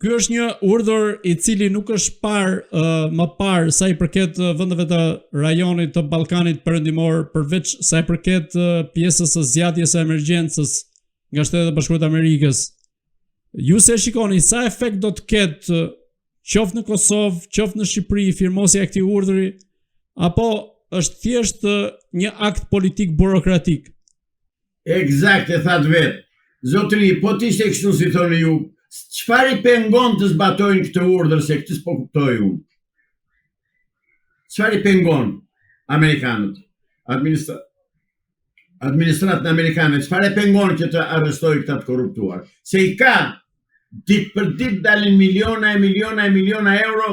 Ky është një urdhër I cili nuk është parë më parë sa I përket vendeve të rajonit të Ballkanit Perëndimor, përveç sa I përket pjesës së zgjatjes së emergjencës nga Shtetet e Bashkuara të Amerikës. Ju se shikoni sa efekt do të ketë qoftë në Kosovë, qoftë në Shqipëri firmosja e këtij urdhri, apo është thjesht një akt politik burokratik? Eksakt e thatë vetë. Zotëri, po t'ishte kështu si thoni ju, çfarë I pengon të zbatojnë këtë urdhër se këtë s'po kuptoj unë? Çfarë I pengon amerikanët? Administratën amerikane, çfarë pengon që të arrestojë këta të korruptuar? Se I ka ditë për ditë dalin miliona euro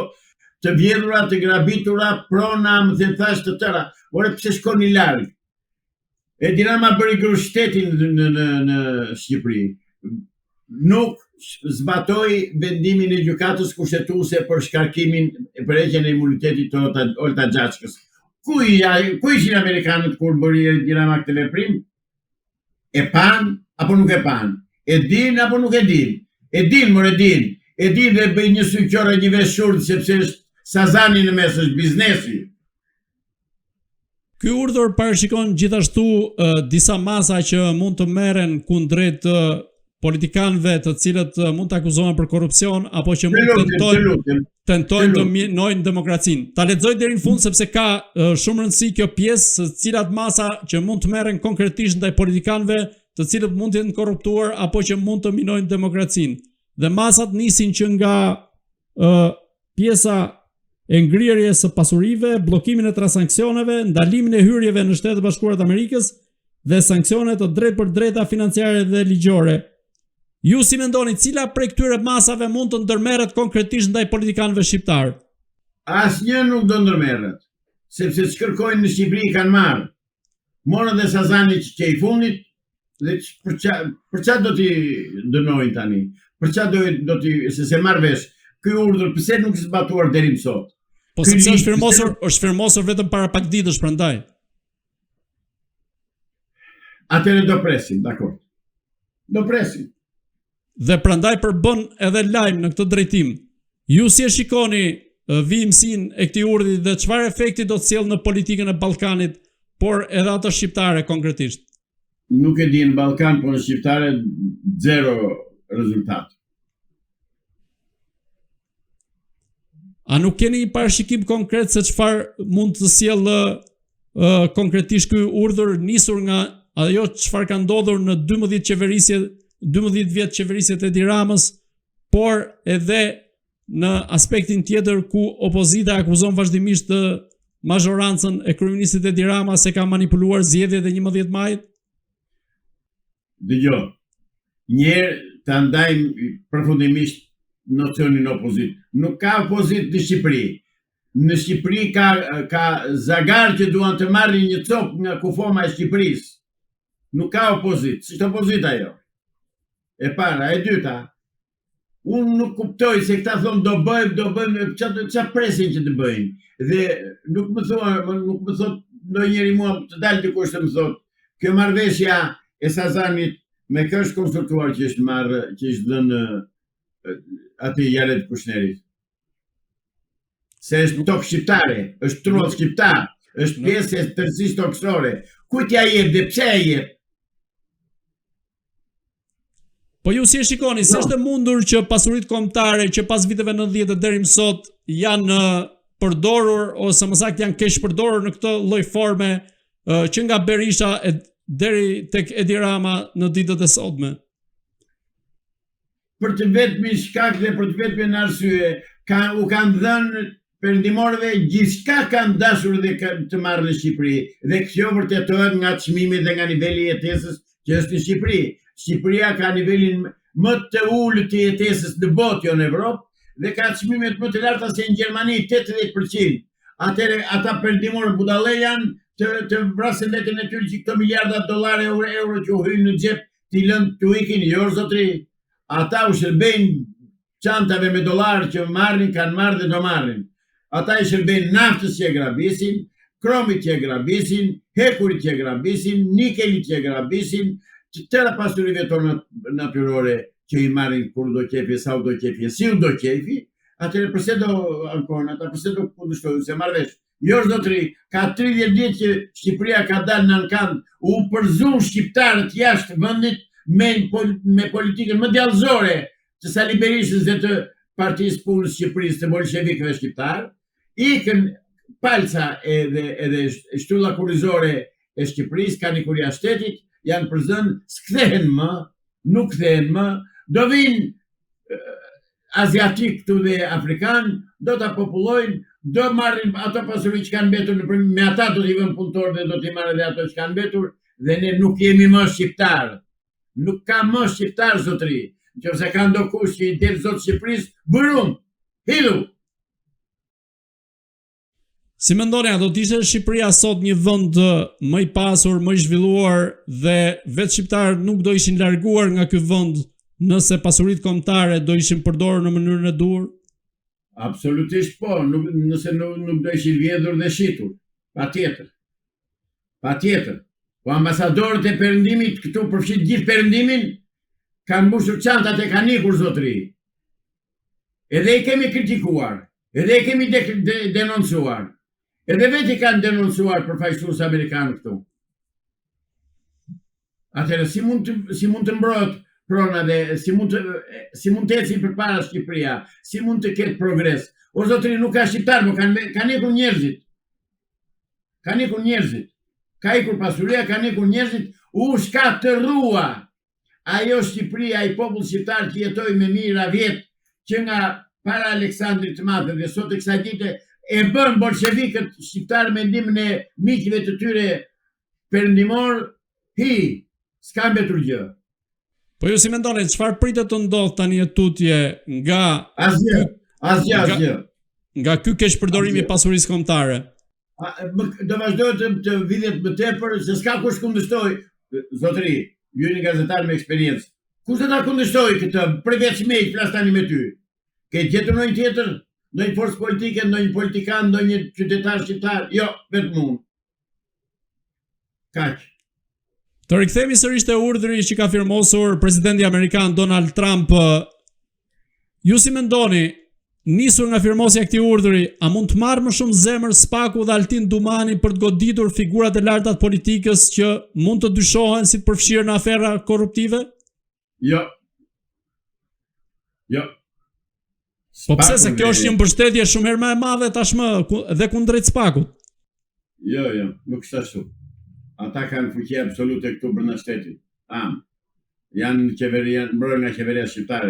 të vjedhura, të grabitura, prona, më thënë thash të tëra. Ore pse shkoni larg? Edi Rama bëri grushtetin në Shqipëri. Nuk zbatoi vendimin e gjykatës kushtetuese për shkarkimin e përheqjen e imunitetit të Olta Xhaçkës. Ku ishin amerikanët kur bëri Edi Rama këtë veprim? E pan apo nuk e pan? E din apo nuk e din? E din, e din. E din dhe bëj një syqore një veshurd sepse është Sazani në mes është biznesi. Ky urdhër parashikon gjithashtu disa masa që mund të merren kundrejt politikanëve të cilët mund të akuzohen për korrupsion apo që mund tentojnë të minojnë demokracinë. Ta lexoj deri në fund sepse ka shumë rëndësi kjo pjesë, së cilat masa që mund të merren konkretisht ndaj politikanëve të cilët mund të jenë korruptuar apo që mund të minojnë demokracinë. Dhe masat nisin që nga pjesa e ngrirjes së pasurive, bllokimin e transanksioneve, ndalimin e hyrjeve në Shtetet e Bashkuara të Amerikës dhe sanksione të drejtpërdrejta financiare dhe ligjore. Ju si mendoni cila prej këtyre masave mund të ndërmerret konkretisht ndaj politikanëve shqiptar? Asnjë nuk do ndërmerret, sepse ç'kërkojnë në Shqipëri kanë marrë. Morën dhe Sazani që I fundit dhe për çfarë do t'i dënojnë tani? Për çfarë do t'i se marr vesh? Ky urdhër pse nuk është zbatuar deri më sot? Po sepse është firmosur vetëm para pak ditësh prandaj. Atëherë do presim, dakor. Do presim. Dhe prandaj përbën edhe lajm në këtë drejtim. Ju si e shikoni vijimsinë e këtij urdhri dhe çfarë efekti do të sjellë në politikën e Ballkanit, por edhe atë shqiptare konkretisht? Nuk e di në Ballkan, por në shqiptare zero rezultat. A nuk keni një parashikim konkret se çfarë mund të sjellë konkretisht ky urdhër nisur nga ajo çfarë ka ndodhur në 12 vjet qeverisjet e Edi Ramës, por edhe në aspektin tjetër ku opozita akuzon vazhdimisht mazhorancën e kryeministit Edi Rama se ka manipuluar zgjedhjet e 11 majit? Dëgjoj. Njerë ta ndajmë përfundimisht nocionin opozit. Nuk ka opozit në Shqipëri. Në Shqipëri ka zagar që duan të marrin një copë nga kufoma e Shqipërisë. Nuk ka opozit. Si është opozita jo? E para, e dyta. Unë nuk kuptoj se këta thonë do bëjmë, çfarë presin që të bëjmë. Dhe nuk më thot ndonjëri mua të dalë dikush të më thot, kjo marrëveshja e Sazanit me kë është konsultuar që është dhënë aty Jalet Kushnerit. Se është tokë shqiptare, është trull shqiptar, është pjesë e tërësisë tokësore. Kujt ja jep dhe pse ja jep? Po ju si e shikoni, si është e mundur që pasuritë kombëtare që pas viteve 90 deri më sot janë përdorur ose më saktë janë keq përdorur në këtë lloj forme që nga Berisha deri tek Edi Rama në ditët e sotme? Për të vetmin shkak dhe për të vetmin arsye, u kanë dhënë perëndimorëve gjithçka kanë dashur dhe të marrë në Shqipëri. Dhe kjo vërtetohet nga çmimi dhe nga niveli i jetesës që është në Shqipëri. Shqipëria ka nivelin më të ulët të jetesës në botë, jo në Evropë, dhe ka çmimet më të larta se në Gjermani, 80%. Atëherë ata perëndimorë budallë janë të vrasin letën e tyre që këto miliarda dollar euro që u hyjnë në xhep t'i lënë t'u ikin, jo zotëri. Ata u shërbejnë çantave me dollar që kanë marrë dhe do marrin. Ata I shërbejnë naftës që e grabisin, kromit që e grabisin, hekurit që e grabisin, nikelit që e grabisin, që tëra pasurive tonë natyrore që i marrin kur do qefi, sa u do qefi, si u do qefi, atëre përse do ankon, ata përse do kundërshtojnë, se marrëvesh. Jo zotëri, ka 30 ditë që Shqipëria ka dalë në ankand, u përzun shqiptarët jashtë vendit me politikën më djallëzore të Sali Berishës dhe të Partisë Punës Shqipërisë të bolshevikëve shqiptarë, ikën palca edhe shtylla kurrizore e Shqipërisë, kanikuria shtetit, janë përzën, s'kthehen më, nuk kthehen më, do vinë aziatik këtu dhe afrikan, do të popullojnë, do marrin ato pasuri që kanë mbetur, me ata do t'i vënë punëtor dhe do t'i marrë dhe ato që kanë mbetur, dhe ne nuk jemi më shqiptarë. Nuk ka më shqiptarë, zotëri. Nëse ka ndokush që i del zotë Shqipërisë, bërum, hidu. Si mendoni, do të ishte Shqipëria sot një vend më i pasur, më i zhvilluar dhe vetë shqiptarët nuk do ishin larguar nga ky vend nëse pasuritë kombëtare do ishin përdorur në mënyrën e duhur? Absolutisht po, nëse nuk do ishin vjedhur dhe shitur. Patjetër. Patjetër. Po ambasadorët e Perëndimit këtu përfshit gjithë Perëndimin kanë mbushur çantat e kanë ikur zotëri. Edhe i kemi kritikuar, edhe i kemi denoncuar. Edhe vetë i kanë denoncuar përfaqësues amerikanë këtu. Atëherë si mund të mbrohet prona dhe si mund të ecë përpara Shqipëria, si mund të ketë progres. O zotëri, nuk ka shqiptar, por kanë ikur njerëzit. Kanë ikur njerëzit. Ka ikur pasuria, kanë ikur njerëzit, u shkatërrua ajo Shqipëria, ai popull shqiptar që jetoi me mira vjet që nga para Aleksandrit të Madh dhe sot e kësaj dite e bën bolshevikët shqiptar me ndihmën e miqve të tyre perëndimor, s'ka mbetur gjë. Po ju si mendoni, çfarë pritet të ndodh tani e tutje nga asgjë. Nga ky keqpërdorimi i pasurisë kombëtare? Do vazhdojë të vidhet më tepër, se s'ka kush kundërshtoj, zotëri, ju jeni gazetar me eksperiencë. Kush do ta kundërshtoj këtë? Përveç me flas tani me ty. Ke gjetur ndonjë tjetër? Ndonjë forcë politike, ndonjë politikan, ndonjë qytetar shqiptar? Jo, vetëm unë. Kaq. Të rikthehemi sërish te urdhri që ka firmosur presidenti amerikan Donald Trump. Ju si mendoni, nisur nga firmosja e këtij urdhri, a mund të marrë më shumë zemër Spaku dhe Altin Dumani për të goditur figurat e larta të politikës që mund të dyshohen si të përfshirë në afera korruptive? Jo. Po pse, se kjo është një mbështetje shumë herë më e madhe tashmë dhe kundrejt Spakut? Jo, nuk është ashtu. Ata kanë fuqi absolute këtu brenda shtetit. Janë qeveria, mbrojnë nga qeveria shqiptare,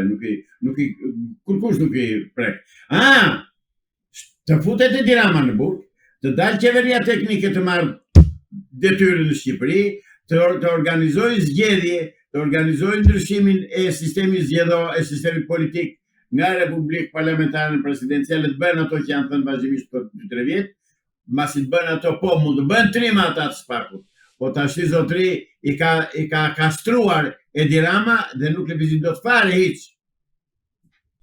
kurkush nuk i prek. Të futet e Tirana në burg, të dalë qeveria teknike të marrë detyrën në Shqipëri, të organizojë zgjedhje, të organizojë ndryshimin e sistemit zgjedhor, e sistemit politik nga Republikë Parlamentare në presidenciale, të bëjnë ato që janë thënë vazhdimisht për 2-3 vjet, mbasi të bëjnë ato, po mund të bëjnë trima ata të Spakut. Po tash zotëri i ka kastruar Edi Rama dhe nuk lëvizin dot fare hiç.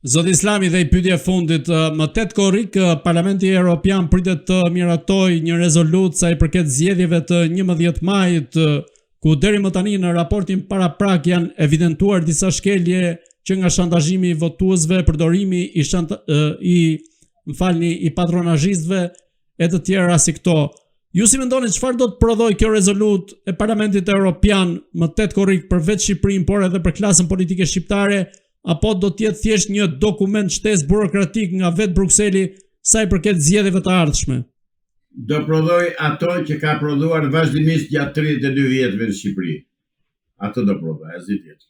Zoti Islami, dhe i pyetja e fundit, më 8 korrik Parlamenti Evropian pritet të miratojë një rezolutë sa i përket zgjedhjeve të 11 majit, ku deri më tani në raportin paraprak janë evidentuar disa shkelje që nga shantazhimi i votuesve, përdorimi i patronazhistëve e të tjera si këto. Ju si mendoni, çfarë do të prodhojë kjo rezolutë e Parlamentit Evropian më 8 korrik për vetë Shqipërinë, por edhe për klasën politike shqiptare, apo do të jetë thjesht një dokument shtesë burokratik nga vetë Brukseli sa i përket zgjedhjeve të ardhshme? Do prodhoj ato që ka prodhuar vazhdimisht gjatë 32 vjetëve në Shqipëri. Ato do prodhoj, asgjë tjetër.